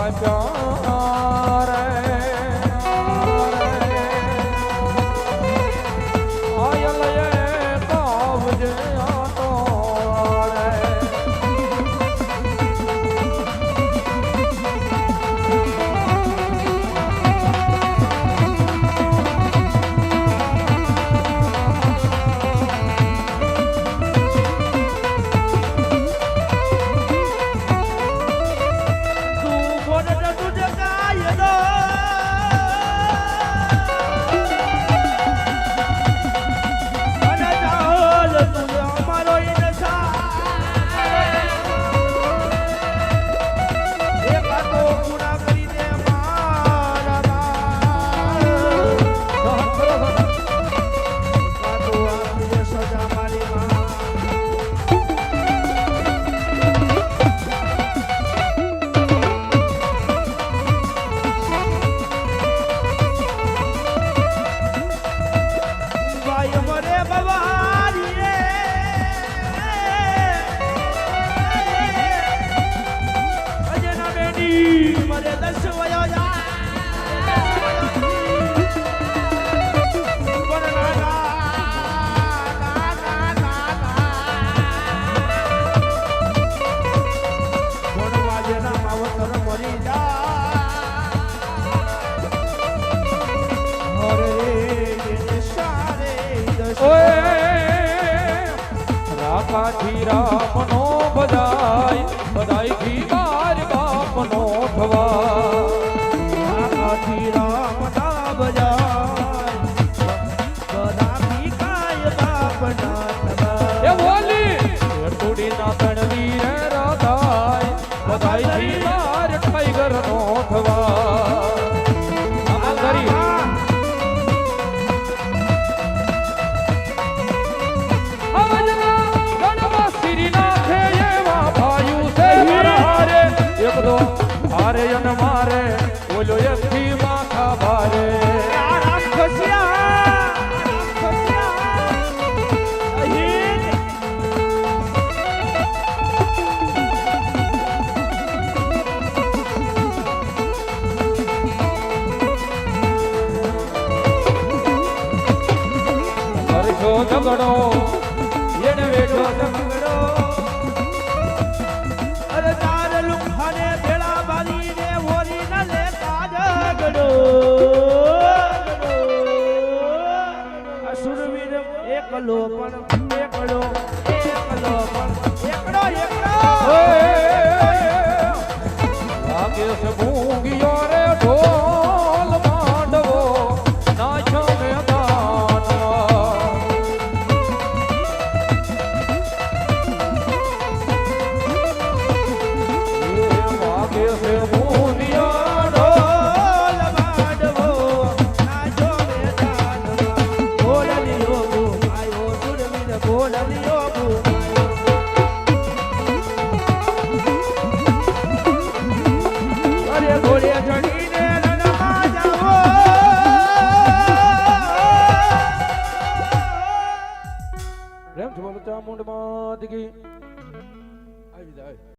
પ્યારે રાખા રામનો બધાય બધાય થી માર બાપનો થવા રાખા રામના બજાય બધાથી કાય બાપના થવા એ બોલી થોડી ના તણવી રાધાય બધાય થી માર ટાઈગરનો થવા આ કરી હારે અને મારે બોલો એકથી માથા ભારે ઝઘડો એને વેઠો ઝઘડો અરે તાર લુખાને ભેળા બારીને ઓરી ન લેતા ઝઘડો અસુરવીર એકલો પણ એકલો લાગે છે ભૂંગિયો રે ઢોલ માંડવો નાચો ચામુંડ માં આવી જાય.